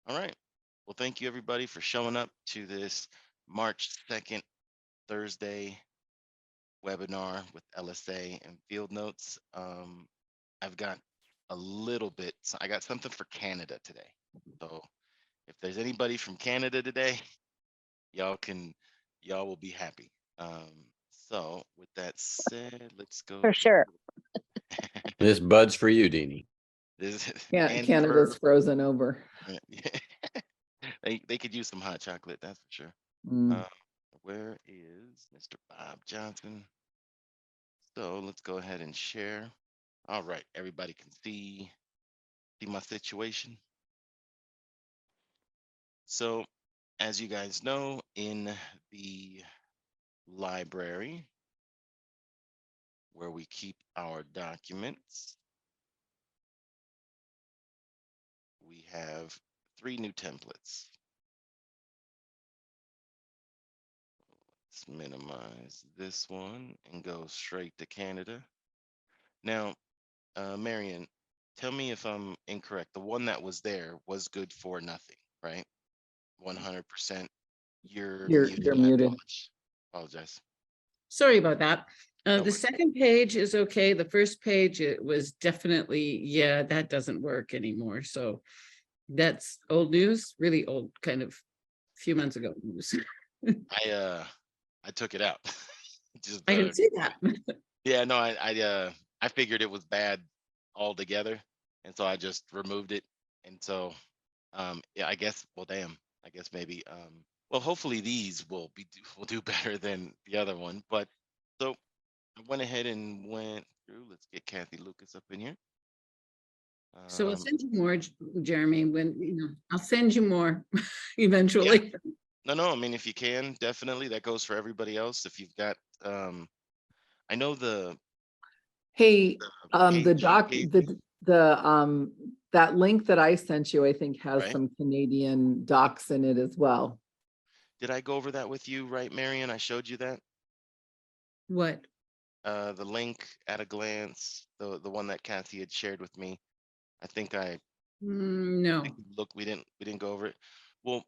All right. Well, thank you everybody for showing up to this March 2nd, Thursday webinar with LSA and Field Notes. I've got a little bit, I got something for Canada today. So if there's anybody from Canada today, y'all can, y'all will be happy. So with that said, let's go For sure. This bud's for you, Deanie. this Yeah, and Canada's frozen over. they could use some hot chocolate, that's for sure. Mm. Where is Mr. Bob Johnson? So let's go ahead and share. All right, everybody can see my situation. So as you guys know, in the library where we keep our documents, we have 3 new templates. Let's minimize this one and go straight to Canada. Now, Marion, tell me if I'm incorrect. The one that was there was good for nothing, right? 100%. You're muted. You're I muted. apologize. Sorry about that. No The worries. second page is okay. The first page, it was definitely, yeah, that doesn't work anymore. So that's old news, really old, kind of few months ago news. I took it out. Just I can see that. yeah, no, I figured it was bad altogether, and so I just removed it. And so yeah, I guess, well, damn, I guess maybe well, hopefully these will do better than the other one. But so I went ahead and went through. Let's get Kathy Lucas up in here. So I'll send you more, Jeremy, when, you know, I'll send you more eventually. Yeah. No, I mean, if you can, definitely. That goes for everybody else. If you've got I know the Hey, page the you doc, gave the that link that I sent you, I think has right? some Canadian docs in it as well. Did I go over that with you, right, Marion? I showed you that. What? The link at a glance, the one that Kathy had shared with me. I think No. look, we didn't go over it. Well,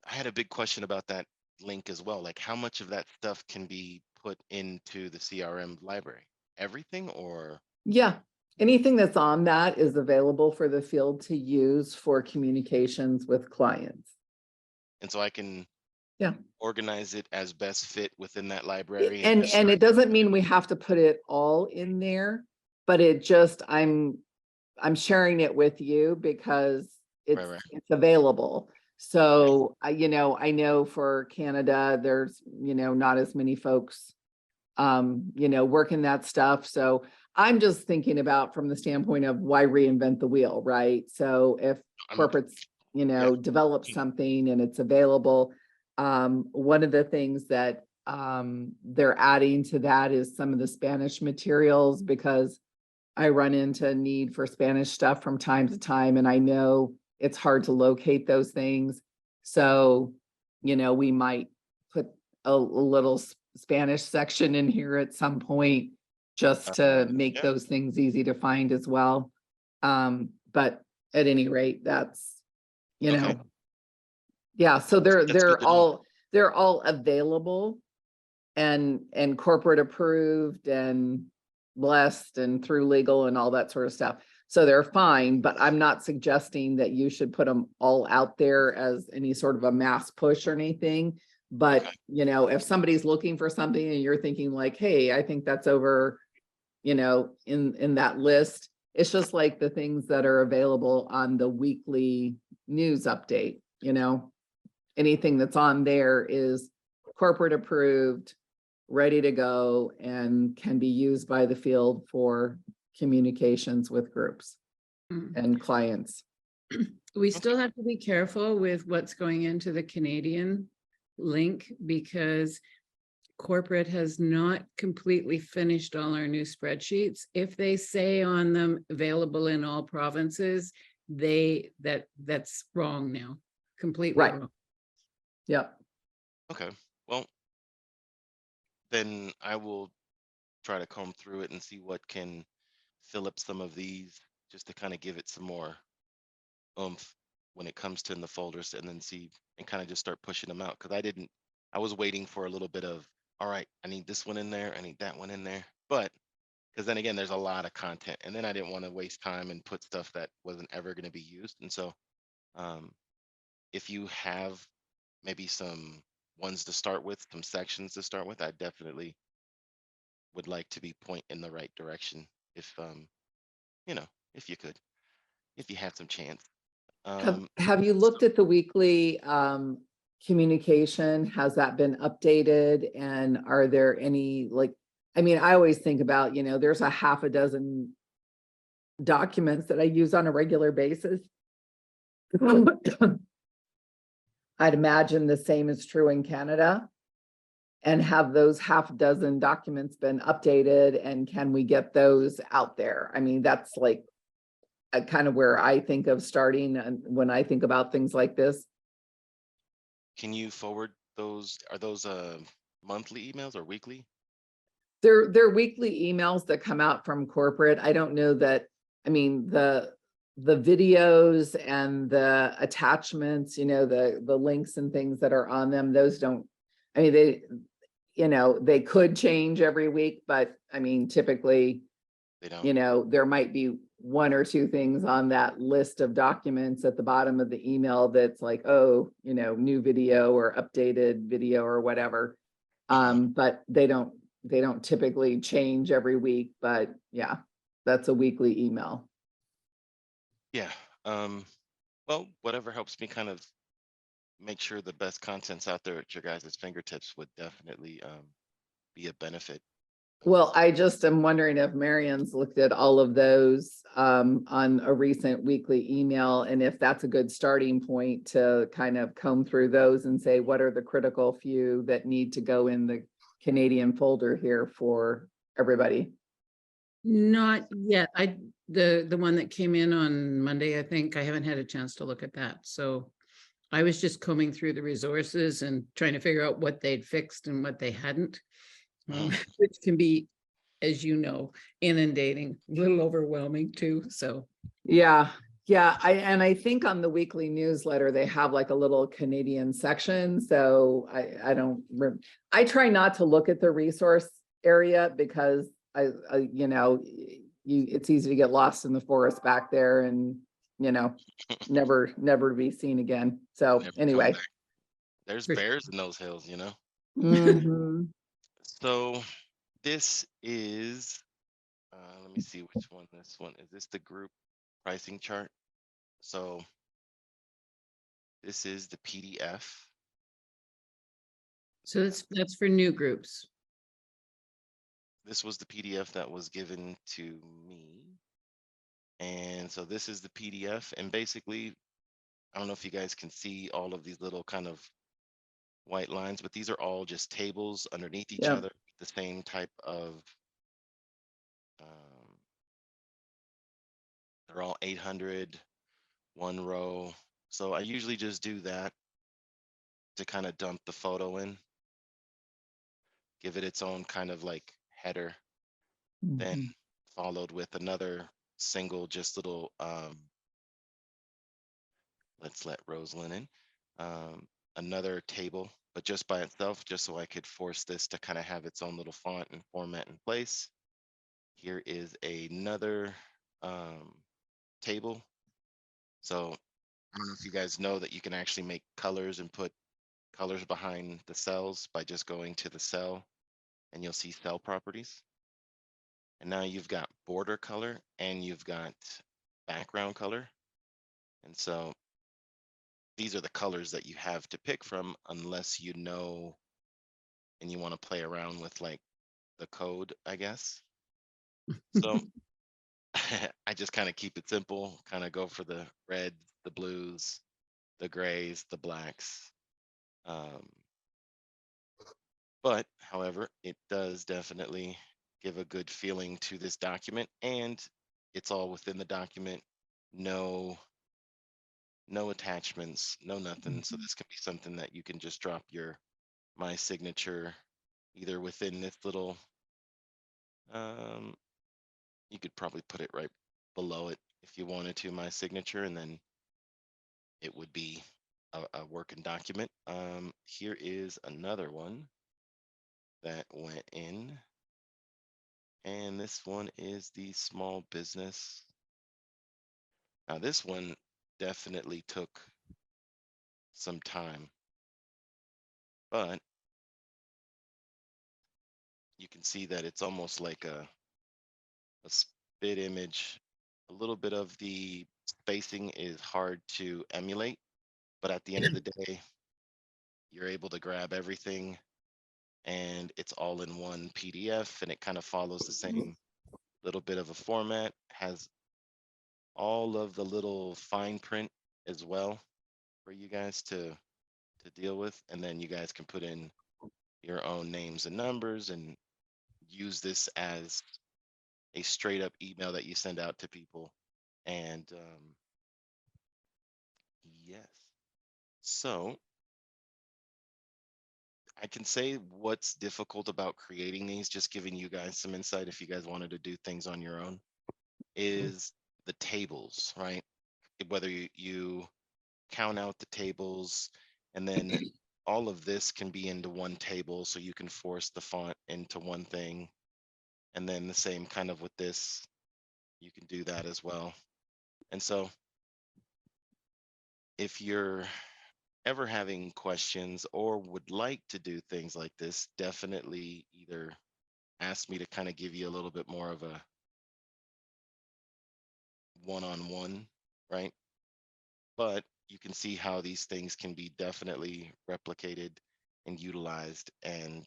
I had a big question about that link as well. Like, how much of that stuff can be put into the CRM library? Everything, or Yeah, anything that's on that is available for the field to use for communications with clients. and so I can Yeah. organize it as best fit within that library And just it doesn't mean we have to put it all in there, but it just, I'm sharing it with you because it's right. it's available. So I know for Canada, there's, not as many folks, working that stuff. So I'm just thinking about from the standpoint of why reinvent the wheel, right? So if corporates, develop something and it's available, one of the things that they're adding to that is some of the Spanish materials, because I run into need for Spanish stuff from time to time, and I know it's hard to locate those things. So, we might put a little Spanish section in here at some point just to make Yeah. those things easy to find as well. But at any rate, that's, Okay. yeah, so That's good to know. they're all available and corporate approved and blessed and through legal and all that sort of stuff. So they're fine, but I'm not suggesting that you should put them all out there as any sort of a mass push or anything. But, Okay. if somebody's looking for something and you're thinking like, hey, I think that's over, in that list, it's just like the things that are available on the weekly news update, anything that's on there is corporate approved, ready to go, and can be used by the field for communications with groups and clients. We still have to be careful with what's going into the Canadian link, because corporate has not completely finished all our new spreadsheets. If they say on them available in all provinces, that's wrong now, completely wrong. Yep. Okay. Well, then I will try to comb through it and see what can fill up some of these, just to kind of give it some more oomph. when it comes to in the folders, and then see and kind of just start pushing them out. Because I was waiting for a little bit of, all right, I need this one in there, I need that one in there. But because then again, there's a lot of content, and then I didn't want to waste time and put stuff that wasn't ever going to be used. And so if you have maybe some ones to start with, some sections to start with, I definitely would like to be point in the right direction if you know, if you could, if you had some chance. Have you looked at the weekly communication? Has that been updated? And are there any, like, I mean, I always think about, you know, there's a half a dozen documents that I use on a regular basis. I'd imagine the same is true in Canada. And have those half dozen documents been updated, and can we get those out there? I mean, that's like kind of where I think of starting and when I think about things like this. Can you forward those? Are those monthly emails or weekly? They're weekly emails that come out from corporate. I don't know that, I mean, the videos and the attachments, you know, the links and things that are on them, those don't, I mean, they, you know, they could change every week, but I mean, typically, They don't. you know, there might be one or two things on that list of documents at the bottom of the email that's like, oh, you know, new video or updated video or whatever. But they don't typically change every week, but yeah, that's a weekly email. Yeah. Well, whatever helps me kind of make sure the best content's out there at your guys' fingertips would definitely be a benefit. Well, I just am wondering if Marion's looked at all of those on a recent weekly email, and if that's a good starting point to kind of comb through those and say, what are the critical few that need to go in the Canadian folder here for everybody? Not yet. The one that came in on Monday, I think, I haven't had a chance to look at that. So I was just combing through the resources and trying to figure out what they'd fixed and what they hadn't, which can be, as you know, inundating, a little overwhelming too. So Yeah. I think on the weekly newsletter, they have like a little Canadian section. So I try not to look at the resource area because I you know, it's easy to get lost in the forest back there and, you know, never to be seen again. So Never come anyway. back. There's For bears in those hills, you know. Mhm. So this is let me see which one. This one is this the group pricing chart. So this is the PDF. so that's for new groups. This was the PDF that was given to me. And so this is the PDF. And basically, I don't know if you guys can see all of these little kind of white lines, but these are all just tables underneath each Yep. other, the same type of, um, they're all 800, one row. So I usually just do that to kind of dump the photo in, give it its own kind of like header, then Mhm. followed with another single, just little, let's let Rosalind in, another table, but just by itself, just so I could force this to kind of have its own little font and format in place. Here is another table. So I don't know if you guys know that you can actually make colors and put colors behind the cells by just going to the cell, and you'll see cell properties. And now you've got border color and you've got background color. And so these are the colors that you have to pick from unless you know and you want to play around with like the code, I guess. So I just kind of keep it simple, kind of go for the reds, the blues, the grays, the blacks. But however, it does definitely give a good feeling to this document, and it's all within the document. No attachments, no nothing. So this can be something that you can just drop my signature either within this little, you could probably put it right below it if you wanted to, my signature, and then it would be a working document. Here is another one that went in, and this one is the small business. Now this one definitely took some time, but you can see that it's almost like a spit image. A little bit of the spacing is hard to emulate, but at the end of the day, you're able to grab everything and it's all in one PDF, and it kind of follows the same little bit of a format, has all of the little fine print as well for you guys to deal with. And then you guys can put in your own names and numbers and use this as a straight up email that you send out to people. And yes, so I can say what's difficult about creating these, just giving you guys some insight if you guys wanted to do things on your own, is the tables, right? Whether you count out the tables, and then all of this can be into one table, so you can force the font into one thing. And then the same kind of with this, you can do that as well. And so if you're ever having questions or would like to do things like this, definitely either ask me to kind of give you a little bit more of a one-on-one, right? But you can see how these things can be definitely replicated and utilized. And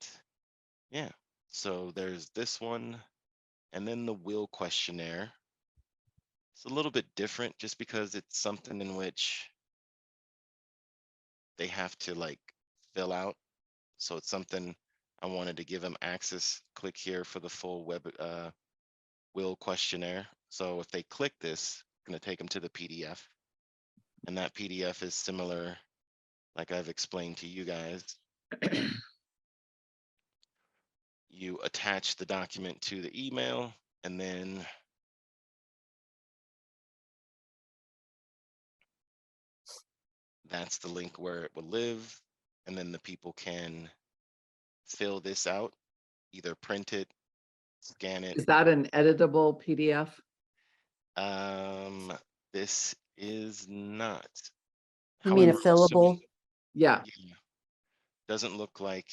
yeah, so there's this one, and then the will questionnaire. It's a little bit different just because it's something in which they have to like fill out. So it's something I wanted to give them access. Click here for the full web will questionnaire. So if they click this, it's going to take them to the PDF. And that PDF is similar, like I've explained to you guys. You attach the document to the email, and then that's the link where it will live. And then the people can fill this out, either print it, scan it. Is that an editable PDF? This is not. You mean a However, I'm assuming- fillable? Yeah. yeah, doesn't look like.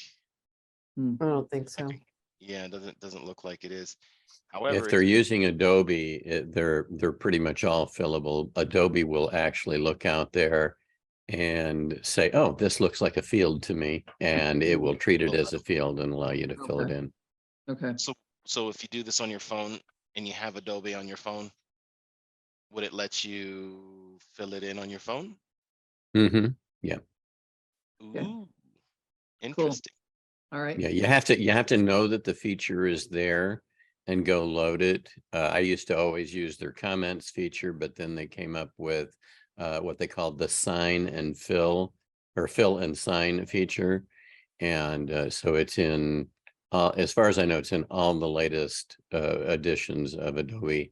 Hmm. I don't think I so. think, yeah, it doesn't look like it is. If However, they're using Adobe, they're pretty much all fillable. Adobe will actually look out there and say, oh, this looks like a field to me, and it will treat it as a field and allow you to fill it Okay. in. Okay. so if you do this on your phone and you have Adobe on your phone, would it let you fill it in on your phone? Mm-hmm. Okay. Ooh, interesting. All right. Yeah, you have to know that the feature is there and go load it. I used to always use their comments feature, but then they came up with what they called the sign and fill, or fill and sign feature. And so it's in, as far as I know, it's in all the latest editions of Adobe.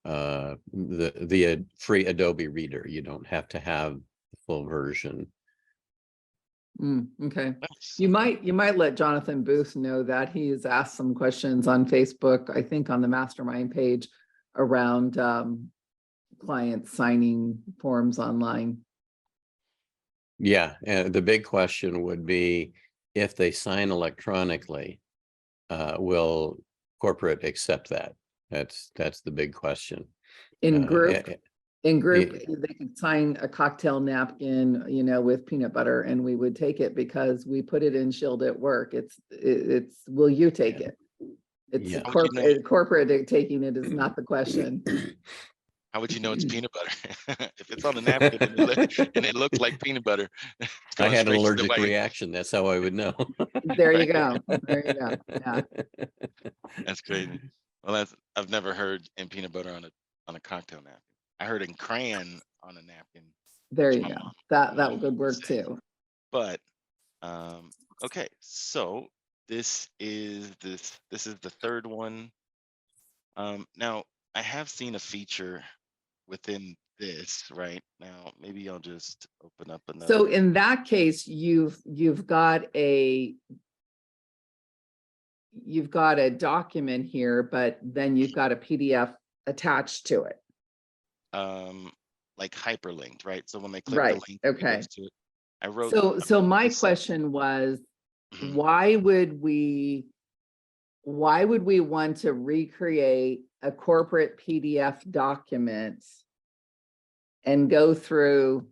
The free Adobe Reader. You don't have to have the full version. Okay. Nice. You might let Jonathan Booth know that he's asked some questions on Facebook, I think on the mastermind page, around clients signing forms online. Yeah, and the big question would be, if they sign electronically, will corporate accept that? That's the big question. In group, yeah. they could sign a cocktail napkin, with peanut butter, and we would take it because we put it in Shield at work. It's will you take it? It's Yeah. How would you know? corporate taking it is not the question. How would you know it's peanut butter? If it's on a napkin and it looks like peanut butter, it's I going had an straight to the allergic bite. reaction. That's how I would know. There you go. There you go. Yeah. That's crazy. Well, I've never heard in peanut butter on a cocktail napkin. I heard in crayon on a napkin. There which you my go. mom- That my mom would work say. too. But okay, so this is the third one. Now I have seen a feature within this right now. Maybe I'll just open up another. So in that case, you've got a document here, but then you've got a PDF attached to it. Like hyperlinked, right? So when they click Right, the link, okay. it goes to it. I wrote. So my this up. question was, Mhm. why would we want to recreate a corporate PDF document and go through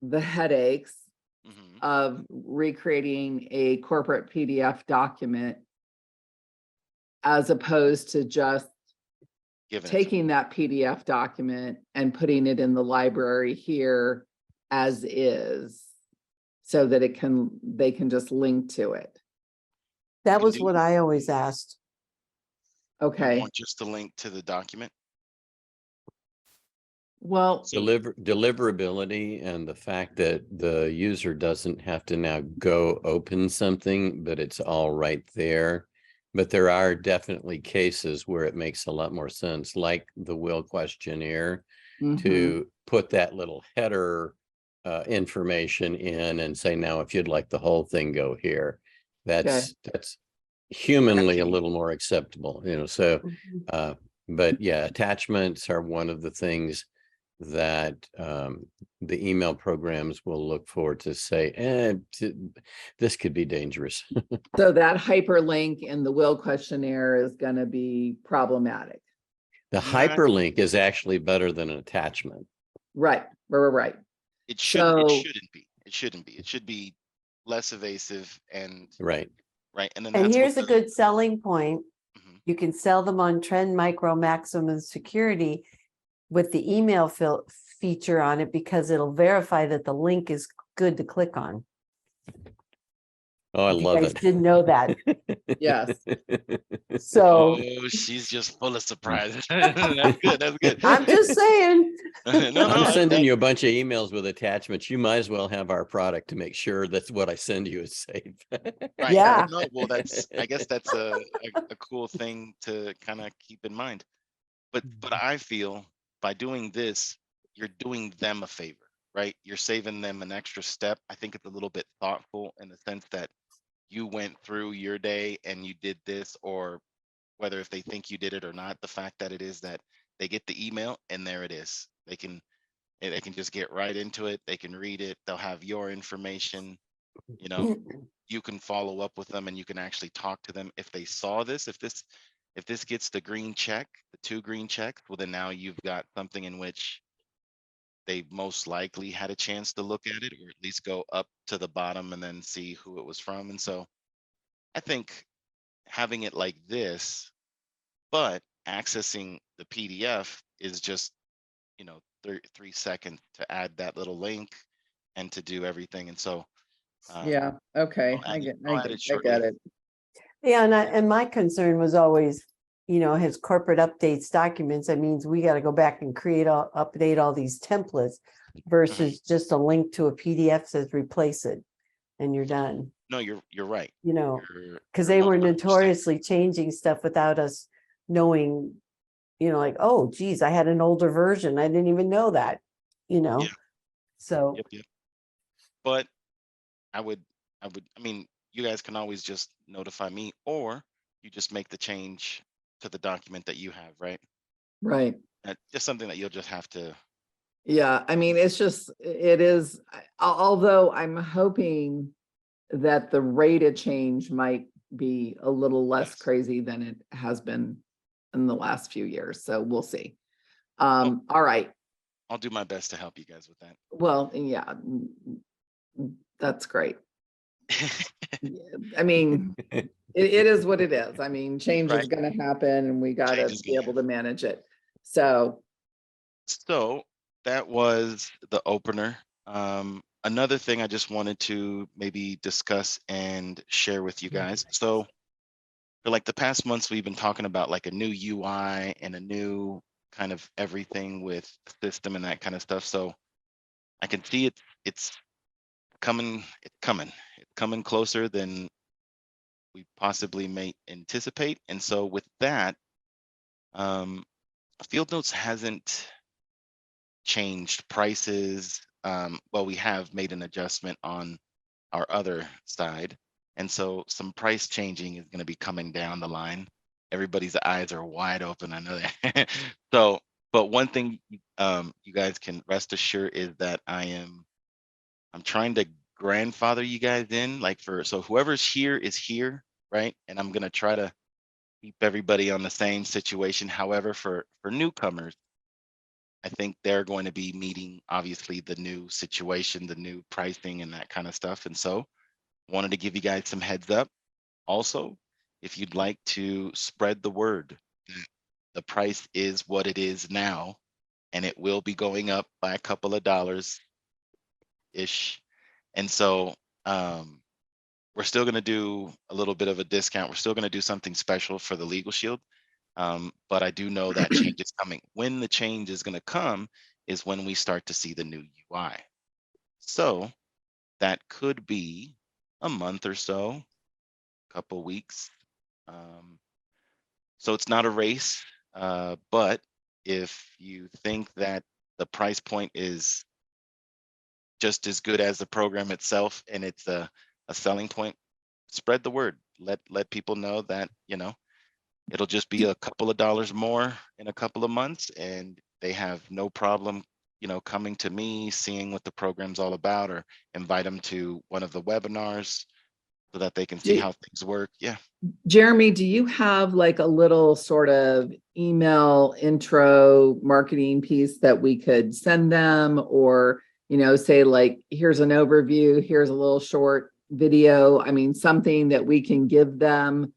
the headaches Mhm. of recreating a corporate PDF document as opposed to just Given it. taking that PDF document and putting it in the library here as is, so that they can just link to it. That can was do- what I always asked. You Okay, want just the link to the document. well, So Deliverability and the fact that the user doesn't have to now go open something, but it's all right there. But there are definitely cases where it makes a lot more sense, like the will questionnaire, mhm, to put that little header information in and say, now, if you'd like the whole thing, go here. That's humanly a little more acceptable, so Mhm. but yeah, attachments are one of the things that the email programs will look for to say, this could be dangerous. so that hyperlink in the will questionnaire is going to be problematic. The Not- hyperlink is actually better than an attachment. Right. it shouldn't. So- It shouldn't be. It shouldn't be. It should be less evasive and Right. right. And then And that's what here's a good selling point. Mhm. You can sell them on Trend Micro Maximum Security with the email feature on it, because it'll verify that the link is good to click on. Oh, I If you love guys it. didn't know that. Yes. So Oh, she's just full of surprises. That's good. That's good. I'm just saying. No, I'm I- sending you a bunch of emails with attachments. You might as well have our product to make sure that's what I send you is safe. Right. Yeah. No, well, I guess that's a cool thing to kind of keep in mind. But I feel by doing this, you're doing them a favor, right? You're saving them an extra step. I think it's a little bit thoughtful in the sense that you went through your day and you did this, or whether if they think you did it or not, the fact that it is that they get the email and there it is. They can just get right into it. They can read it. They'll have your information. You know, you can follow up with them and you can actually talk to them if they saw this. If this gets the green check, the 2 green checks, well, then now you've got something in which they most likely had a chance to look at it, or at least go up to the bottom and then see who it was from. And so I think having it like this, but accessing the PDF is just, 3 seconds to add that little link and to do everything. And so Yeah, okay, I'll I add get shortly. it. Yeah, and my concern was always, his corporate updates documents. That means we got to go back and update all these templates versus just a link to a PDF says replace it and you're done. No, you're right. Because they were 100%. notoriously changing stuff without us knowing, like, oh, geez, I had an older version. I didn't even know that, Yeah. So, Yep. But I mean, you guys can always just notify me, or you just make the change to the document that you have, right? Right. Just something that you'll just have to. Yeah, I mean, it is, although I'm hoping that the rate of change might be a little less Yes. crazy than it has been in the last few years. So we'll see. Well- All right. I'll do my best to help you guys with that. Well, yeah, that's great. I mean, it is what it is. I mean, change is Right. going to happen and we got to Change is be gonna able to manage it. So, So that was the opener. Another thing I just wanted to maybe discuss and share with you guys. So for like the past months, we've been talking about like a new UI and a new kind of everything with system and that kind of stuff. So I can see it's coming, it's coming closer than we possibly may anticipate. And so with that, Field Notes hasn't changed prices. Well, we have made an adjustment on our other side. And so some price changing is going to be coming down the line. Everybody's eyes are wide open. I know that. So, but one thing you guys can rest assured is that I'm trying to grandfather you guys in, like so whoever's here is here, right? And I'm gonna try to keep everybody on the same situation. However, for newcomers, I think they're going to be meeting obviously the new situation, the new pricing and that kind of stuff. And so wanted to give you guys some heads up. Also, if you'd like to spread the word, the price is what it is now, and it will be going up by a couple of dollars ish. And so we're still going to do a little bit of a discount. We're still going to do something special for the Legal Shield. But I do know that change is coming. When the change is going to come is when we start to see the new UI. So that could be a month or so, couple weeks. So it's not a race, but if you think that the price point is just as good as the program itself and it's a selling point, spread the word. Let people know that, you know, it'll just be a couple of dollars more in a couple of months, and they have no problem, you know, coming to me, seeing what the program's all about, or invite them to one of the webinars so that they can see how things work. Yeah. Jeremy, do you have like a little sort of email intro marketing piece that we could send them, or, you know, say like, here's an overview, here's a little short video. I mean, something that we can give them.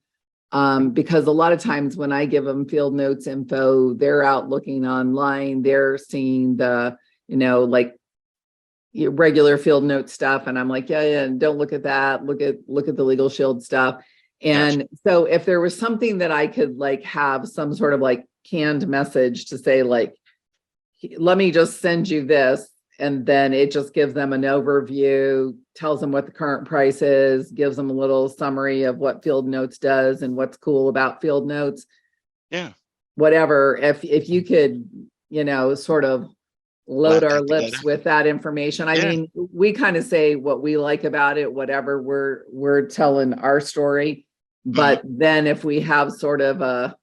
Because a lot of times when I give them field notes info, they're out looking online, they're seeing the, you know, like regular field note stuff. And I'm like, yeah, don't look at that. Look at the Legal Shield stuff. And Gotcha. so if there was something that I could like have some sort of like canned message to say, like, let me just send you this. And then it just gives them an overview, tells them what the current price is, gives them a little summary of what Field Notes does and what's cool about Field Notes. Yeah. Whatever, if you could, you know, sort of load Slap our that together. lips with that information. I Yeah. mean, we kind of say what we like about it, whatever we're telling our story. But then if we have sort of a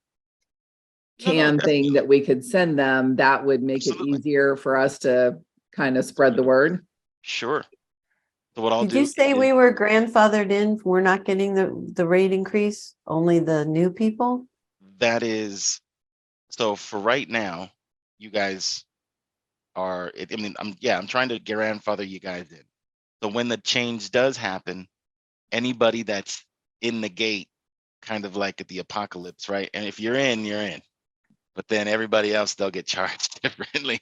can thing that we could send them, that would make it easier for us to kind of spread the word. Sure. So what I'll Did do you say is, we were grandfathered in? We're not getting the rate increase, only the new people? that is, so for right now, you guys are, I mean, I'm trying to grandfather you guys in. So when the change does happen, anybody that's in the gate, kind of like at the apocalypse, right? And if you're in, you're in. But then everybody else, they'll get charged differently.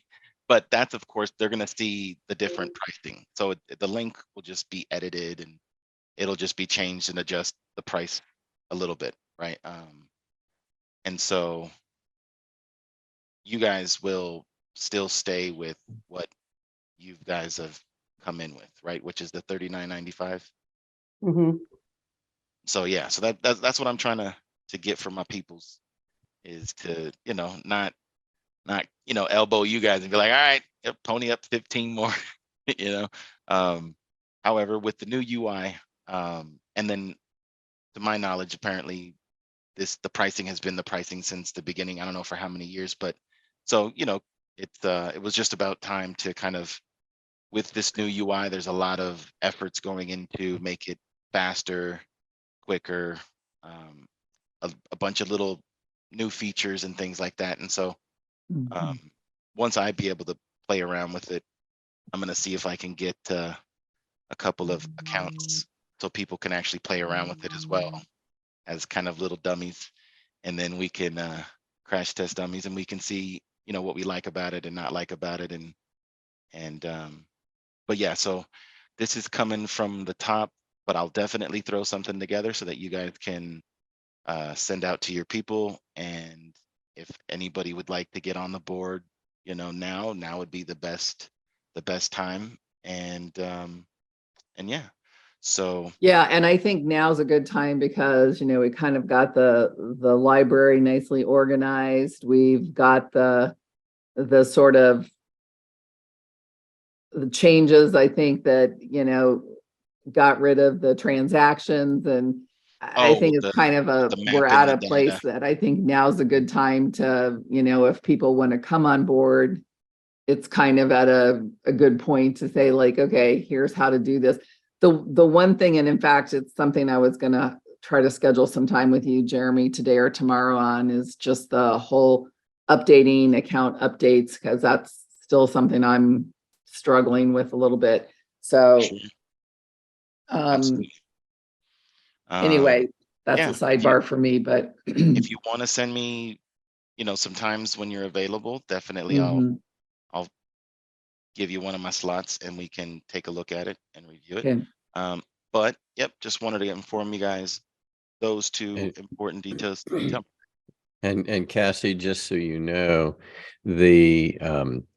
But that's, of course, they're going to see the different pricing. So the link will just be edited and it'll just be changed and adjust the price a little bit, right? And so you guys will still stay with what you guys have come in with, right? Which is the $39.95. Mm-hmm. So yeah, so that's what I'm trying to get from my peoples, is to, you know, not you know, elbow you guys and be like, all right, yep, pony up 15 more, you know. However, with the new UI, and then to my knowledge, apparently the pricing has been the pricing since the beginning. I don't know for how many years, but so, you know, it was just about time to kind of, with this new UI, there's a lot of efforts going into make it faster, quicker, a bunch of little new features and things like that. And so once I be able to play around with it, I'm going to see if I can get a couple of accounts so people can actually play around with it as well as kind of little dummies. And then we can crash test dummies and we can see, you know, what we like about it and not like about it. But yeah, so this is coming from the top, but I'll definitely throw something together so that you guys can send out to your people. And if anybody would like to get on the board, you know, now would be the best time. And yeah, so Yeah, and I think now's a good time because, you know, we kind of got the library nicely organized. We've got the sort of the changes, I think that, got rid of the transactions, and I Oh, think with it's kind of with the we're map and at the a place data. that I think now's a good time to, if people want to come on board, it's kind of at a good point to say like, okay, here's how to do this. The one thing, and in fact, it's something I was gonna try to schedule some time with you, Jeremy, today or tomorrow on, is just the whole updating account updates, because that's still something I'm struggling with a little bit. So Sure, um absolutely. Um, anyway, that's a yeah, sidebar for me, but if you want to send me, sometimes when you're available, definitely Mhm. I'll give you one of my slots and we can take a look at it and review it. Okay. But yep, just wanted to inform you guys those two And, important details. Tell and Cassie, just so you know, the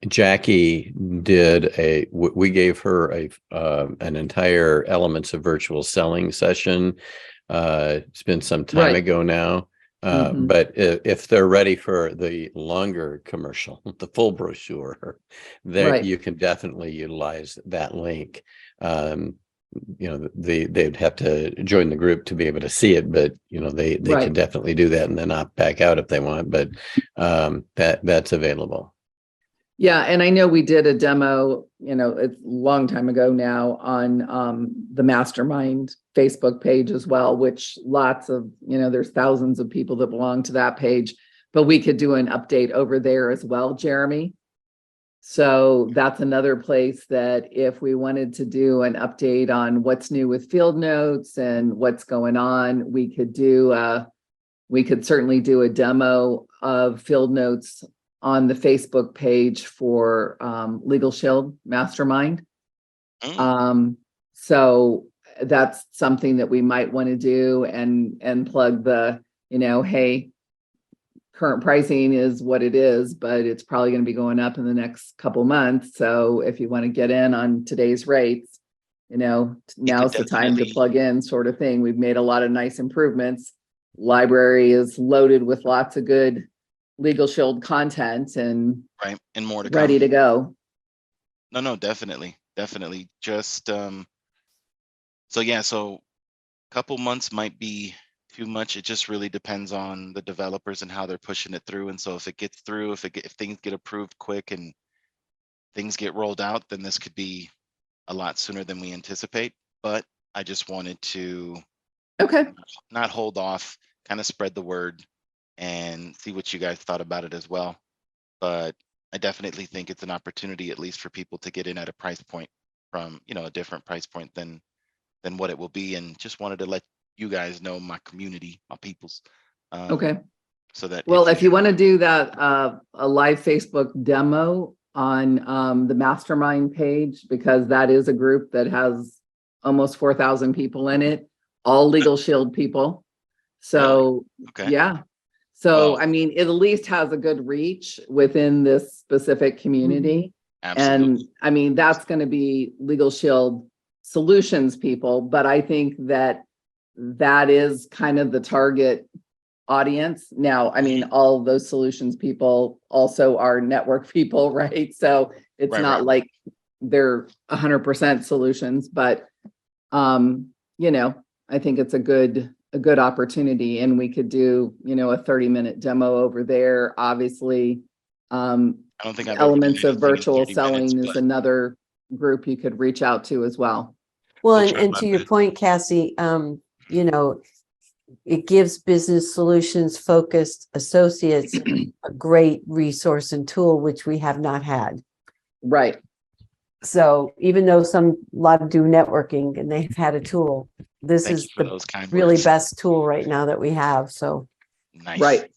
Jackie did we gave her an entire Elements of Virtual Selling session. It's been some time Right. ago now. Mhm. But if they're ready for the longer commercial, the full brochure, there Right. you can definitely utilize that link. They'd have to join the group to be able to see it, but they can Right. definitely do that and then opt back out if they want, but that's available. Yeah, and I know we did a demo, it's a long time ago now, on the Mastermind Facebook page as well, which lots of, there's thousands of people that belong to that page, but we could do an update over there as well, Jeremy. So that's another place that if we wanted to do an update on what's new with field notes and what's going on, we could certainly do a demo of field notes on the Facebook page for Legal Shield Mastermind. So that's something that we might want to do, and plug the, hey, current pricing is what it is, but it's probably going to be going up in the next couple months. So if you want to get in on today's rates, You could now's the time to definitely, plug in, sort of thing. We've made a lot of nice improvements. Library is loaded with lots of good Legal Shield content and right, and more to ready come. to go. No, definitely. Just so yeah, so a couple months might be too much. It just really depends on the developers and how they're pushing it through. And so if it gets through, if things get approved quick and things get rolled out, then this could be a lot sooner than we anticipate. But I just wanted to Okay. not hold off, kind of spread the word and see what you guys thought about it as well. But I definitely think it's an opportunity, at least for people to get in at a price point from, a different price point than what it will be. And just wanted to let you guys know, my community, my peoples, Okay. so that Well, if you want to do that, a live Facebook demo on the Mastermind page, because that is a group that has almost 4,000 people in it, all Legal Shield people. So, Okay. yeah. So, Well, I mean, it at least has a good reach within this specific community. absolutely. And I mean, that's going to be Legal Shield solutions people, but I think that is kind of the target audience. Now, I mean, all those solutions people also are network people, right? So it's Right, not right. like they're 100% solutions, but I think it's a good opportunity, and we could do, a 30-minute demo over there. Obviously, I don't think I've ever done Elements of anything in Virtual 30 minutes, Selling is but another group you could reach out to as well. Well, we'll and, try and my to your best. point, Cassie, it gives business solutions focused associates a great resource and tool, which we have not had. Right. So even though a lot do networking and they've had a tool, this Thank you is for the those kind really words. best tool right now that we have. So Nice. Right.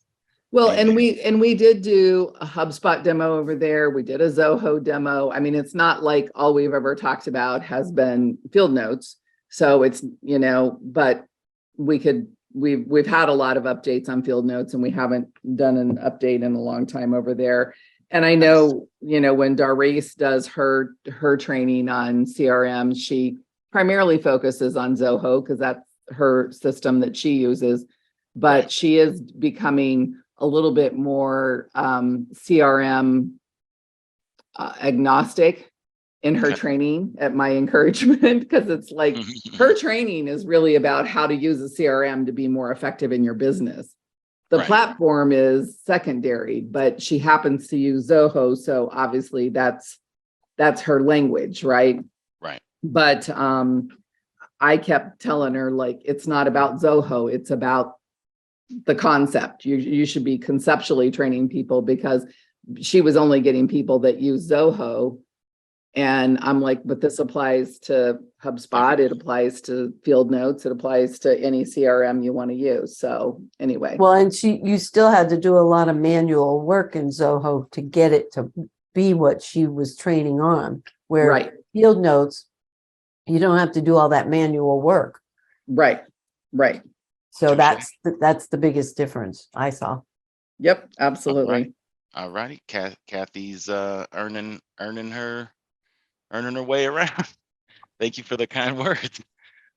Well, Amen. and we did do a HubSpot demo over there. We did a Zoho demo. I mean, it's not like all we've ever talked about has been field notes. So it's, but we've had a lot of updates on field notes, and we haven't done an update in a long time over there. And I know, when Darice does her training on CRM, she primarily focuses on Zoho because that's her system that she uses, but she is becoming a little bit more CRM agnostic. in her Okay. training at my encouragement, because it's like her training is really about how to use a CRM to be more effective in your business. The Right. platform is secondary, but she happens to use Zoho, so obviously that's her language, right? Right. But I kept telling her, like, it's not about Zoho, it's about the concept. You should be conceptually training people, because she was only getting people that use Zoho. And I'm like, but this applies to HubSpot, it applies to Field Notes, it applies to any CRM you want to use. So anyway. Well, and you still had to do a lot of manual work in Zoho to get it to be what she was training on, where Right, Field Notes, you don't have to do all that manual work. right. So Touche. that's the biggest difference I saw. Yep, absolutely. All righty. Kathy's earning her way around. Thank you for the kind words.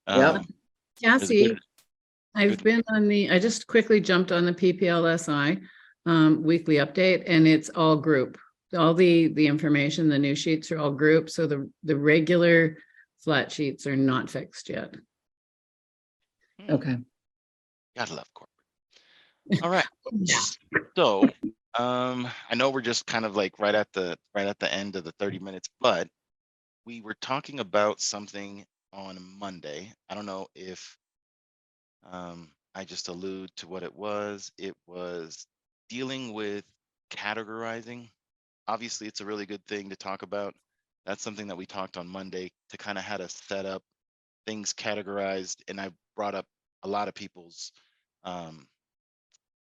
Yep. It's Cassie, good. I've been on I just quickly jumped on the PPLSI weekly update, and it's all group. All the information, the new sheets are all group. So the regular flat sheets are not fixed yet. Okay. Gotta love corporate. All right. So I know we're just kind of like right at the end of the 30 minutes, but we were talking about something on Monday. I don't know if I just allude to what it was. It was dealing with categorizing. Obviously, it's a really good thing to talk about. That's something that we talked on Monday, to kind of how to set up things categorized. And I brought up a lot of people's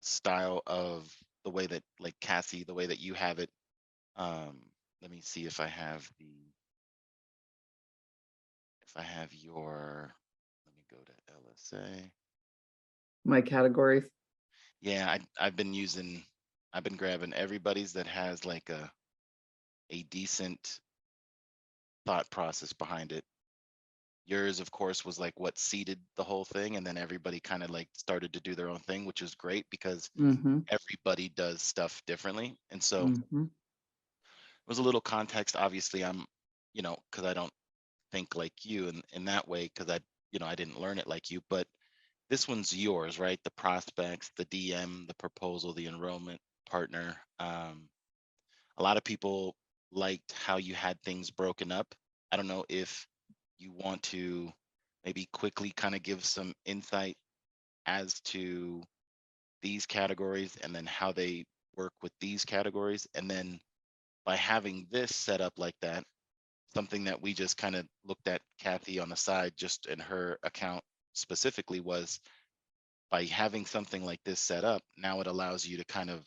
style of the way that, like Cassie, the way that you have it. Let me see if I have your, let me go to LSA. My categories. Yeah, I've been grabbing everybody's that has like a decent thought process behind it. Yours, of course, was like what seeded the whole thing, and then everybody kind of like started to do their own thing, which is great because Mm-hmm. everybody does stuff differently. And so it Mm-hmm. was a little context. Obviously, I'm, because I don't think like you in that way, because I didn't learn it like you, but this one's yours, right? The prospects, the DM, the proposal, the enrollment partner. A lot of people liked how you had things broken up. I don't know if you want to maybe quickly kind of give some insight as to these categories and then how they work with these categories. And then by having this set up like that, something that we just kind of looked at Kathy on the side, just in her account specifically, was by having something like this set up, now it allows you to kind of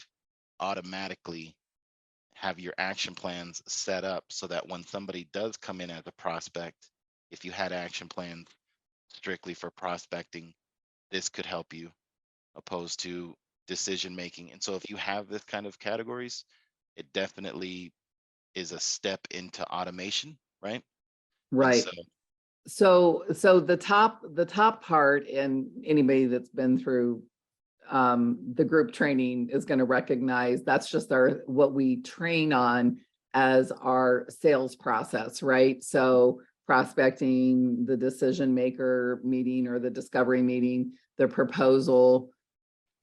automatically have your action plans set up so that when somebody does come in as a prospect, if you had action plans strictly for prospecting, this could help you, opposed to decision making. And so if you have this kind of categories, it definitely is a step into automation, right? And Right. So the top part, and anybody that's been through the group training is going to recognize that's just what we train on as our sales process, right? So prospecting, the decision maker meeting or the discovery meeting, the proposal,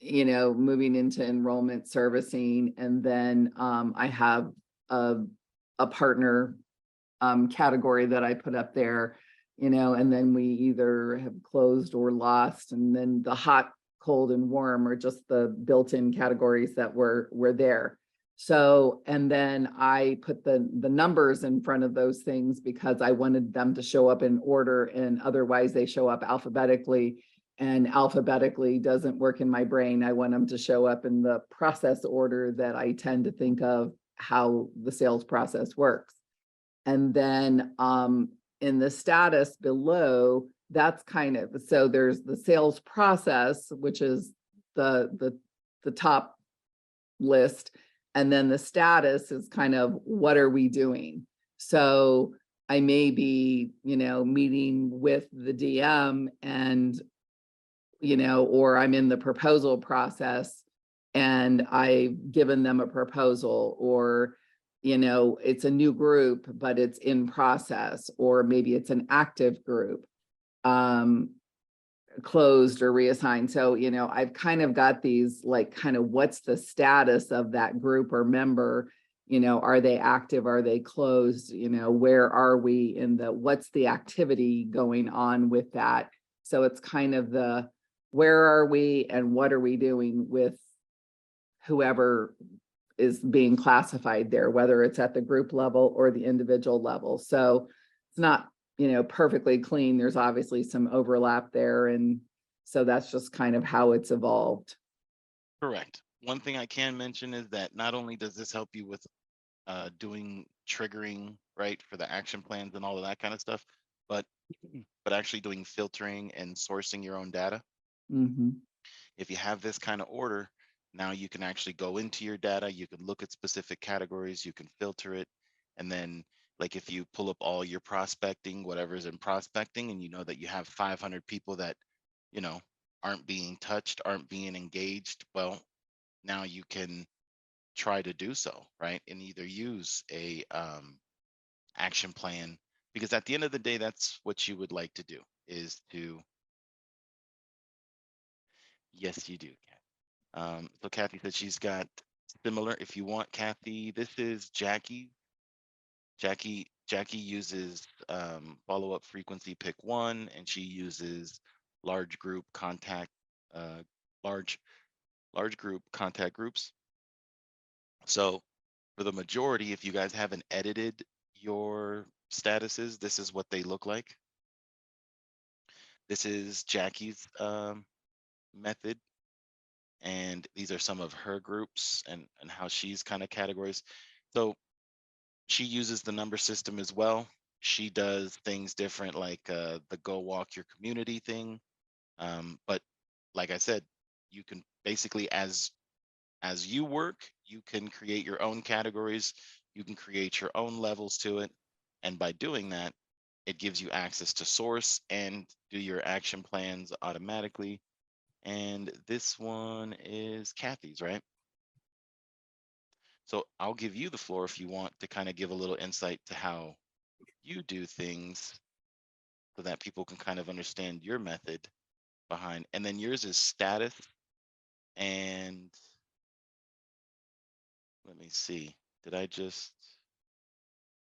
moving into enrollment, servicing, and then I have a partner category that I put up there, and then we either have closed or lost, and then the hot, cold, and warm are just the built-in categories that were there. So, and then I put the numbers in front of those things because I wanted them to show up in order, and otherwise they show up alphabetically, and alphabetically doesn't work in my brain. I want them to show up in the process order that I tend to think of how the sales process works. And then in the status below, that's kind of, so there's the sales process, which is the top list. And then the status is kind of, what are we doing? So I may be, meeting with the DM and, or I'm in the proposal process and I've given them a proposal, or it's a new group, but it's in process, or maybe it's an active group, closed or reassigned. So, I've kind of got these, like, kind of what's the status of that group or member? Are they active? Are they closed? Where are we in what's the activity going on with that? So it's kind of where are we and what are we doing with whoever is being classified there, whether it's at the group level or the individual level. So it's not, perfectly clean. There's obviously some overlap there. And so that's just kind of how it's evolved. Correct. One thing I can mention is that not only does this help you with doing triggering, right, for the action plans and all of that kind of stuff, but actually doing filtering and sourcing your own data. Mm-hmm. If you have this kind of order, now you can actually go into your data, you can look at specific categories, you can filter it, and then, like, if you pull up all your prospecting, whatever's in prospecting, and you know that you have 500 people that aren't being touched, aren't being engaged, well, now you can try to do so, right, and either use a action plan, because at the end of the day, that's what you would like to do, is to, yes, you do, Kathy. So Kathy said she's got similar. If you want, Kathy, this is Jackie. Jackie uses follow-up frequency pick 1, and she uses large group contact, large group contact groups. So for the majority, if you guys haven't edited your statuses, this is what they look like. This is Jackie's method, and these are some of her groups and how she's kind of categories. So she uses the number system as well. She does things different, like the go walk your community thing. But like I said, you can basically, as you work, you can create your own categories, you can create your own levels to it. And by doing that, it gives you access to source and do your action plans automatically. And this one is Kathy's, right? So I'll give you the floor if you want to kind of give a little insight to how you do things, so that people can kind of understand your method behind. And then yours is status. And let me see, did I just,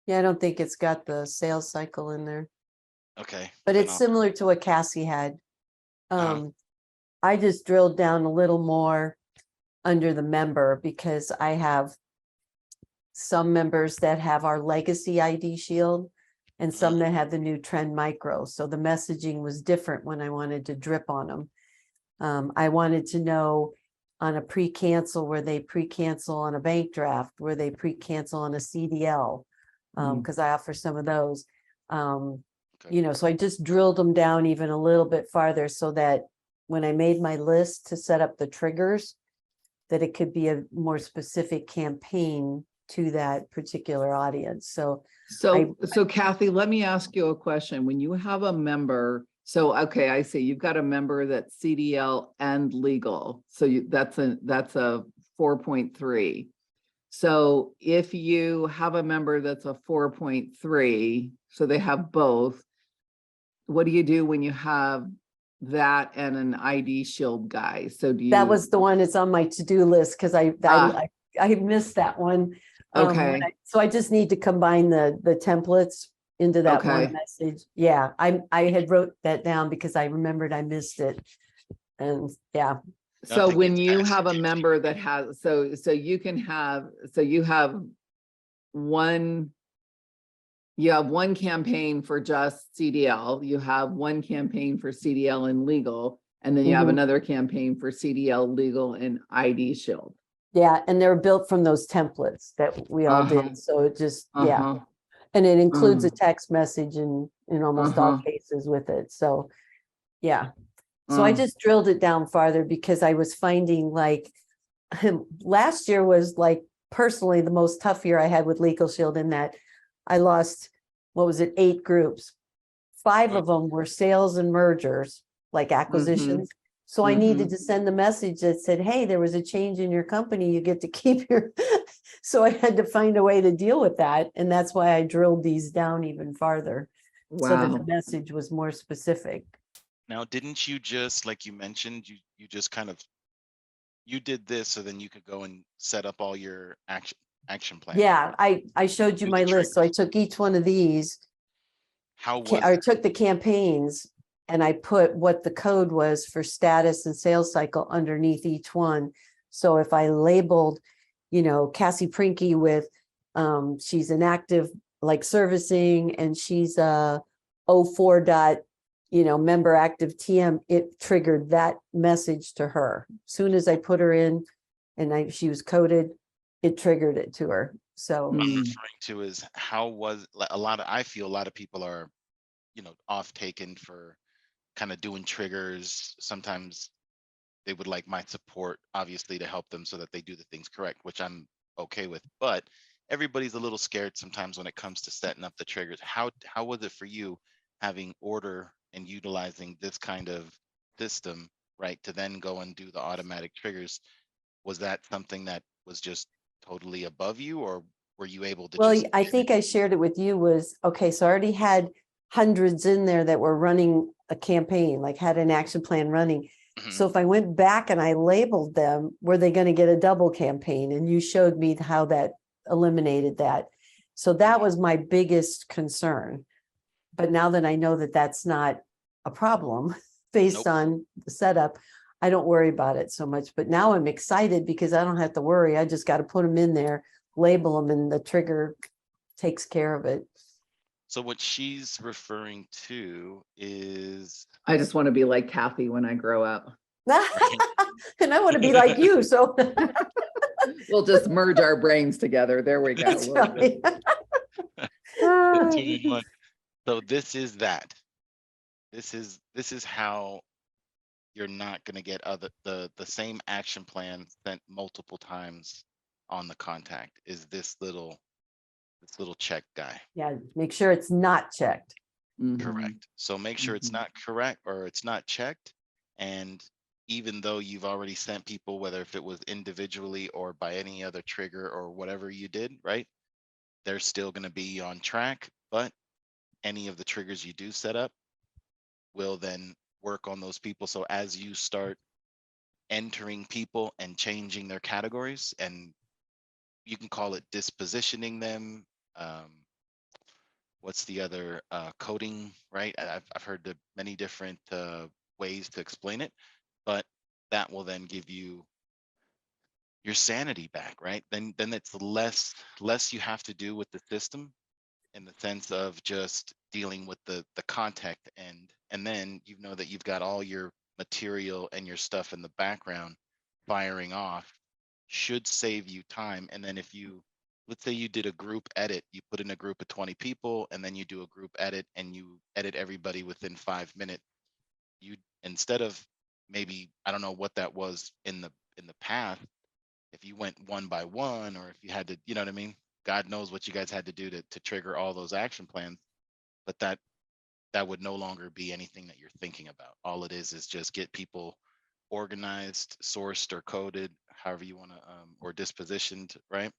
Yeah, I don't think it's got the sales cycle in there, okay. but then it's I'll- similar to what Cassie had. Uh-huh. I just drilled down a little more under the member, because I have some members that have our legacy ID shield and some that have the new trend micro. So the messaging was different when I wanted to drip on them. I wanted to know on a pre-cancel, were they pre-cancel on a bank draft? Were they pre-cancel on a CDL? Because I offer some of those. Okay. So I just drilled them down even a little bit farther, so that when I made my list to set up the triggers, that it could be a more specific campaign to that particular audience. So Kathy, let me ask you a question. When you have a member, okay, I see you've got a member that's CDL and legal. So that's a 4.3. So if you have a member that's a 4.3, so they have both, what do you do when you have that and an ID shield guy? So that was the one that's on my to-do list, because I missed that one. Okay. So I just need to combine the templates into that one Okay. message. Yeah, I had wrote that down because I remembered I missed it. And yeah. So Nothing when gets you passed. have a member that has, so you can have, so you have one campaign for just CDL, you have one campaign for CDL and legal, and then you have Mhm. another campaign for CDL, legal, and ID shield. Yeah, and they're built from those templates that we all Uh-huh. did. So it just, yeah. Uh-huh. And it includes a Mm. text message in almost all Uh-huh. cases with it. So, yeah. So I Mm. just drilled it down farther, because I was finding, like, last year was, like, personally the most tough year I had with Legal Shield, in that I lost, 8 groups. 5 of them were sales and mergers, like acquisitions. So I needed Mhm. to send the message that said, hey, there was a change in your company. You get to keep your. So I had to find a way to deal with that. And that's why I drilled these down even farther so that the Wow. message was more specific. Now, didn't you just, like you mentioned, you just kind of, you did this so then you could go and set up all your action plans. Yeah, I showed you Do the my list. So I triggers. took each one of these, How was I that? took the campaigns and I put what the code was for status and sales cycle underneath each one. So if I labeled, Cassie Prinky with, she's an active like servicing and she's a 04 dot, member active TM, it triggered that message to her. Soon as I put her in and she was coded, it triggered it to her. So What I'm Mm. referring to is how was I feel a lot of people are, off taken for kind of doing triggers. Sometimes they would like my support, obviously, to help them so that they do the things correct, which I'm okay with. But everybody's a little scared sometimes when it comes to setting up the triggers. How was it for you having order and utilizing this kind of system, right, to then go and do the automatic triggers? Was that something that was just totally above you, or were you able to well, just I think I shared it with you was, okay, so I already had hundreds in there that were running a campaign, like had an action plan running. Mhm. So if I went back and I labeled them, were they going to get a double campaign? And you showed me how that eliminated that. So that was my biggest concern. But now that I know that that's not a problem based Nope. on the setup, I don't worry about it so much. But now I'm excited because I don't have to worry. I just got to put them in there, label them, and the trigger takes care of it. So what she's referring to is I just want to be like Kathy when I grow up. And I want to be like you. So We'll just merge our brains together. There we go. that's right. two in one. So this is that. This is how you're not going to get the same action plan sent multiple times on the contact. Is this little check guy. Yeah, make sure it's not checked. Mhm. Correct. So make sure it's Mhm. not correct or it's not checked. And even though you've already sent people, whether if it was individually or by any other trigger or whatever you did, right? They're still going to be on track, but any of the triggers you do set up will then work on those people. So as you start entering people and changing their categories, and you can call it dispositioning them, what's the other coding, right? I've heard the many different ways to explain it, but that will then give you your sanity back, right? Then it's less you have to do with the system in the sense of just dealing with the contact end, and then you know that you've got all your material and your stuff in the background firing off should save you time. And then if you, let's say you did a group edit, you put in a group of 20 people and then you do a group edit and you edit everybody within 5 minutes, you, instead of, maybe I don't know what that was in the past, if you went one by one, or if you had to, you know what I mean, God knows what you guys had to do to trigger all those action plans, but that would no longer be anything that you're thinking about. All it is just get people organized, sourced, or coded, however you want to, or dispositioned, right?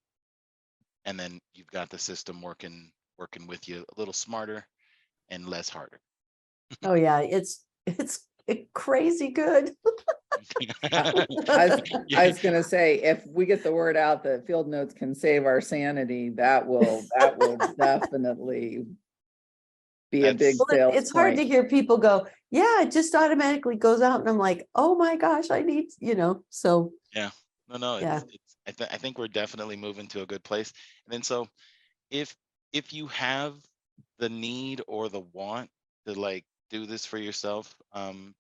And then you've got the system working with you a little smarter and less harder. Oh yeah, it's crazy good. I was going to say, if we get the word out that field notes can save our sanity, that will definitely be a big That's Well, sales it's hard to point. hear people go, yeah, it just automatically goes out. And I'm like, oh my gosh, I need, so yeah, no, yeah. I think we're definitely moving to a good place. And then so if you have the need or the want to like do this for yourself,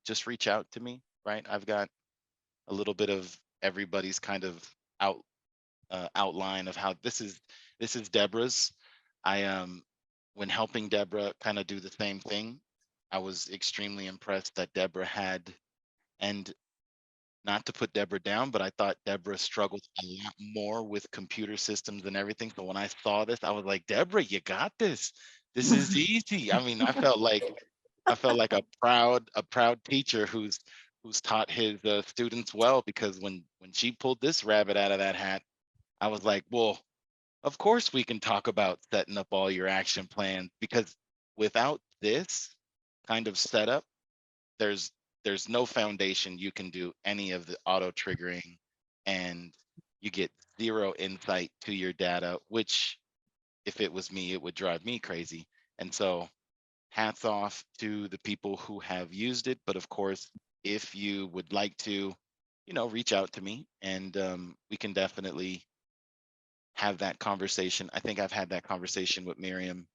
just reach out to me, right? I've got a little bit of everybody's kind of outline of how this is Deborah's. I when helping Deborah kind of do the same thing, I was extremely impressed that Deborah had, and not to put Deborah down, but I thought Deborah struggled a lot more with computer systems and everything. So when I saw this, I was like, Deborah, you got this. This is easy. I mean, I felt like a proud teacher who's who's taught his students well, because when she pulled this rabbit out of that hat, I was like, well, of course we can talk about setting up all your action plans, because without this kind of setup, there's no foundation you can do any of the auto triggering, and you get zero insight to your data, which if it was me, it would drive me crazy. And so hats off to the people who have used it. But of course, if you would like to, reach out to me, and we can definitely have that conversation. I think I've had that conversation with Miriam,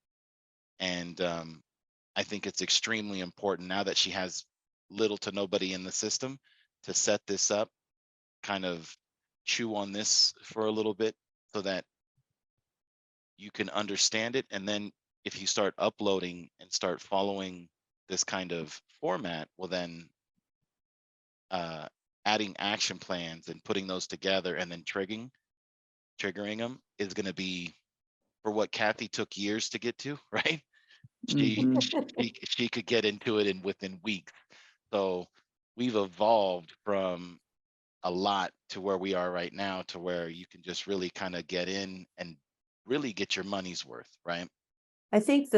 and I think it's extremely important now that she has little to nobody in the system to set this up, kind of chew on this for a little bit so that you can understand it. And then if you start uploading and start following this kind of format, well, then adding action plans and putting those together and then triggering them is going to be, for what Kathy took years to get to, right? Mhm. She could get into it within weeks. So we've evolved from a lot to where we are right now, to where you can just really kind of get in and really get your money's worth, right? I think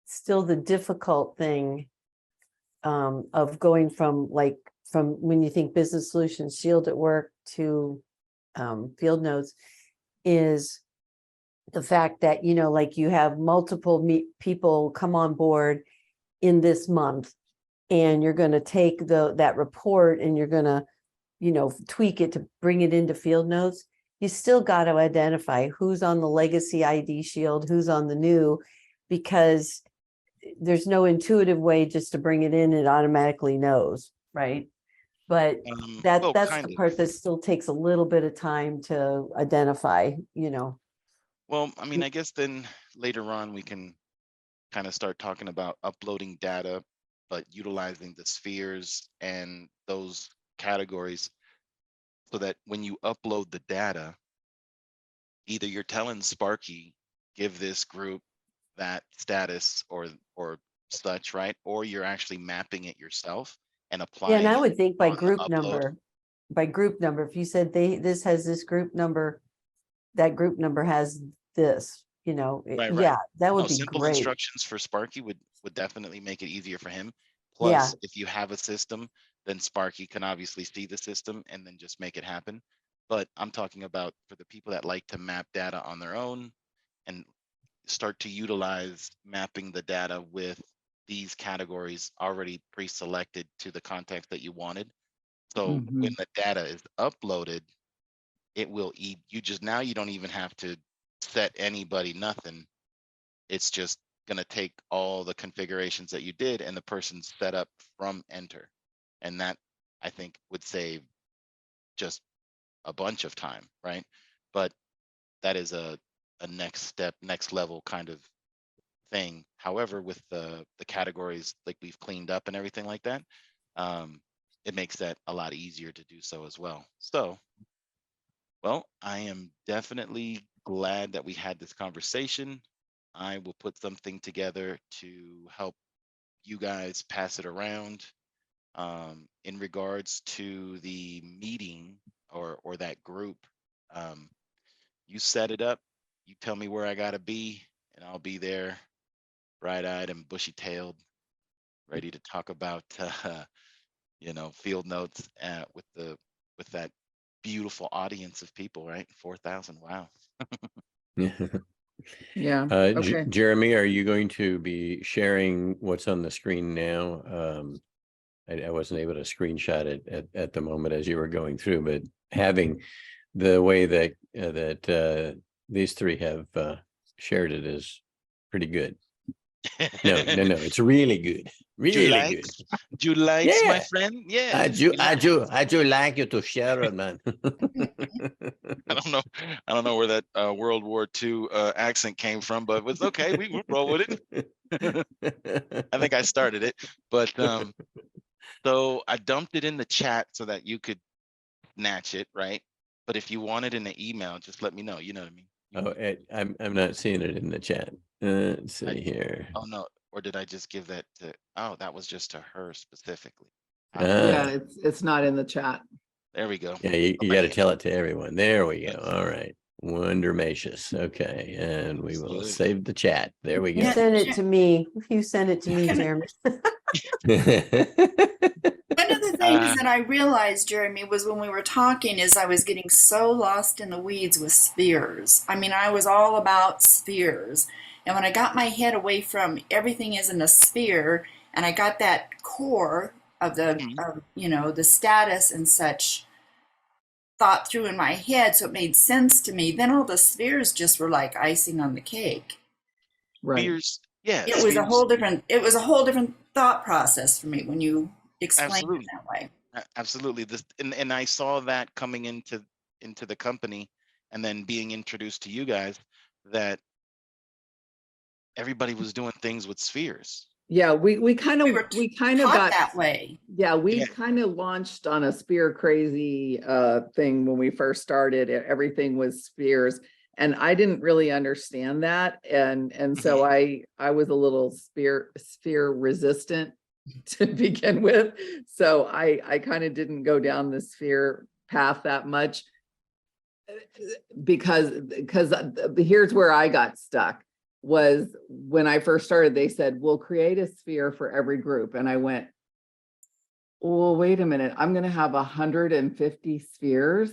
still the difficult thing of going from when you think business solutions, Shield at Work to Field Notes is the fact that, like you have multiple people come on board in this month, and you're going to take that report and you're going to, tweak it to bring it into Field Notes. You still got to identify who's on the legacy ID Shield, who's on the new, because there's no intuitive way just to bring it in. It automatically knows, right? But Well, that's kind the of. part that still takes a little bit of time to identify, Well, I mean, I guess then later on we can kind of start talking about uploading data, but utilizing the spheres and those categories, so that when you upload the data, either you're telling Sparky, give this group that status or such, right? Or you're actually mapping it yourself and Yeah, and applying I it would think on the upload. by group number, if you said this has this group number, that group number has this, Right, right. yeah, that would No, be simple great. instructions for Sparky would definitely make it easier for him. Yeah. Plus, if you have a system, then Sparky can obviously see the system and then just make it happen. But I'm talking about for the people that like to map data on their own and start to utilize mapping the data with these categories already pre-selected to the context that you wanted. So when Mhm. the data is uploaded, it will eat you. Just now, you don't even have to set anybody nothing. It's just going to take all the configurations that you did and the person's set up from enter. And that, I think, would save just a bunch of time, right? But that is a next step, next level kind of thing. However, with the categories like we've cleaned up and everything like that, it makes that a lot easier to do so as well. So, well, I am definitely glad that we had this conversation. I will put something together to help you guys pass it around, in regards to the meeting or that group. Um, you set it up, you tell me where I gotta be, and I'll be there, bright-eyed and bushy-tailed, ready to talk about field notes with that beautiful audience of people, right? 4,000. Wow. Yeah. Okay. Jeremy, are you going to be sharing what's on the screen now? I wasn't able to screenshot it at the moment as you were going through, but having the way that these three have shared it is pretty good. No, it's really good, really good. Do you likes, my Yeah, friend? I Yes, do, we I like. do, I do like you to share it, man. I don't know where that World War II accent came from, but it's okay. We roll with it. I think I started it, but so I dumped it in the chat so that you could snatch it, right? But if you want it in the email, just let me know. You know what I mean? I'm not seeing it in the chat. Let's see here. Oh no, or did I just give that to? Oh, that was just to her specifically. Yeah, it's not in the chat. There we go. Yeah, you Okay. got to tell it to everyone. There we go. All right. Wondermacious. Okay. And we will Absolutely. save the chat. There we You go. send it to me. You send it to me, Jeremy. One of the things that I realized, Jeremy, was when we were talking is I was getting so lost in the weeds with spheres. I mean, I was all about spheres. And when I got my head away from everything isn't a sphere, and I got that core of the status and such thought through in my head, so it made sense to me, then all the spheres just were like icing on the cake. Right. Spheres, yeah. It was a whole different thought process for me when you explained it that way. Absolutely. And I saw that coming into the company, and then being introduced to you guys, that everybody was doing things with spheres. Yeah, we kind of Taught got that way. Yeah, we Yeah. kind of launched on a sphere crazy thing when we first started. Everything was spheres, and I didn't really understand that, and so I was a little sphere resistant to begin with. So I kind of didn't go down the sphere path that much because here's where I got stuck. Was when I first started, they said, we'll create a sphere for every group, and I went, well, wait a minute, I'm gonna have 150 spheres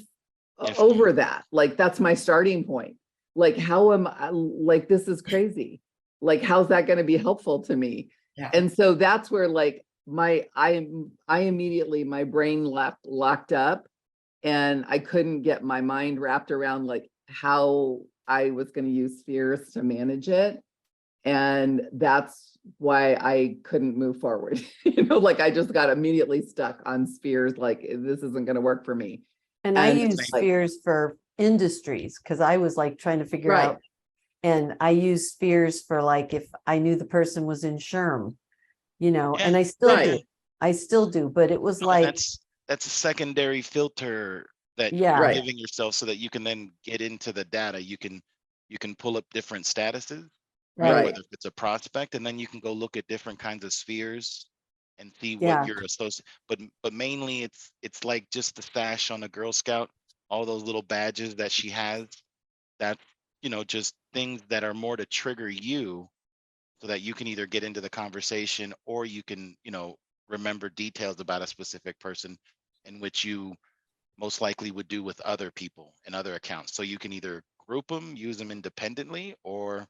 over that. Like, that's my starting point. Like, how am I, like, this is crazy. Like, how's that gonna be helpful to me? Yeah. And so that's where like I immediately, my brain locked up, and I couldn't get my mind wrapped around like how I was gonna use spheres to manage it. And that's why I couldn't move forward. Like I just got immediately stuck on spheres, like this isn't going to work for me. And I And use like- spheres for industries because I was like trying to figure Right. out. And I use spheres for like if I knew the person was in SHRM, and I still do. Right. I still do, but it was And like, that's a secondary filter that Yeah. you're Right. giving yourself, so that you can then get into the data. You can pull up different statuses, right? Right. Whether if it's a prospect, and then you can go look at different kinds of spheres and see Yeah. what you're associated. But mainly it's like just the sash on a Girl Scout, all those little badges that she has. That's just things that are more to trigger you, so that you can either get into the conversation, or you can remember details about a specific person, in which you most likely would do with other people and other accounts. So you can either group them, use them independently, or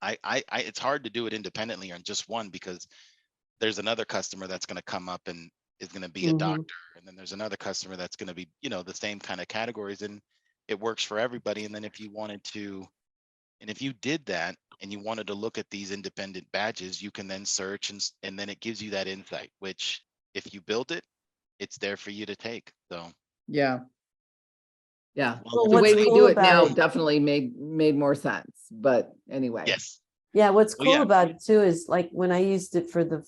it's hard to do it independently on just one, because there's another customer that's going to come up and is going to be a Mhm. doctor, and then there's another customer that's going to be the same kind of categories, and it works for everybody. And then if you did that and you wanted to look at these independent badges, you can then search, and then it gives you that insight, which if you build it, it's there for you to take. So Yeah. Yeah. Well, The way what's we cool do it about now it- definitely made more sense. But anyway. yes. yeah, what's Oh, cool yeah. about it too is like when I used it for the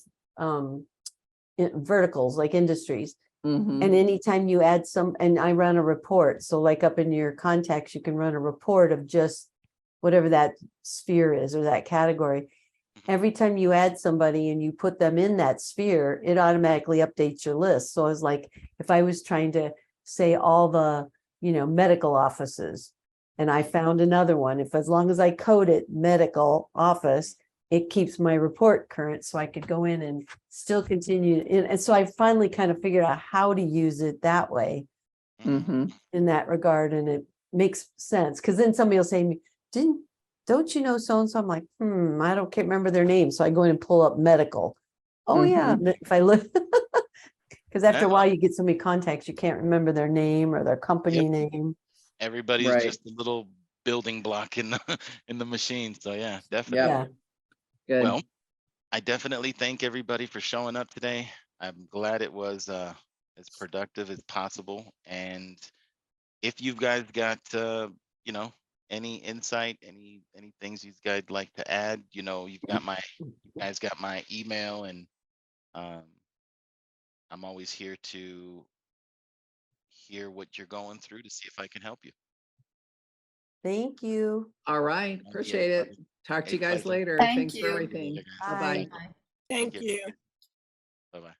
verticals, like industries. Mhm. And anytime you add and I run a report, so like up in your contacts, you can run a report of just whatever that sphere is or that category. Every time you add somebody and you put them in that sphere, it automatically updates your list. So I was like, if I was trying to say all the, medical offices, and I found another one, as long as I code it medical office, it keeps my report current, so I could go in and still continue. And so I finally kind of figured out how to use it that way Mhm. in that regard. And it makes sense. Cause then somebody will say, to me, don't you know so-and-so? I'm like, can't remember their name. So I go in and pull up medical. Oh yeah. And if I look, because after a while you get so many contacts, you can't remember their name or their company Yep. name. Everybody's Right. just a little building block in the machine. So yeah, definitely. Yeah. Good. Well, I definitely thank everybody for showing up today. I'm glad it was as productive as possible. And if you guys got any insight, any things you guys like to add, you guys got my email, and I'm always here to hear what you're going through to see if I can help you. Thank you. All right. you, Appreciate it. everybody. Talk to Hey, you guys pleasure. later. Thank Thanks for you. everything. Later, guys. Bye-bye. Bye. Thank you. Bye-bye.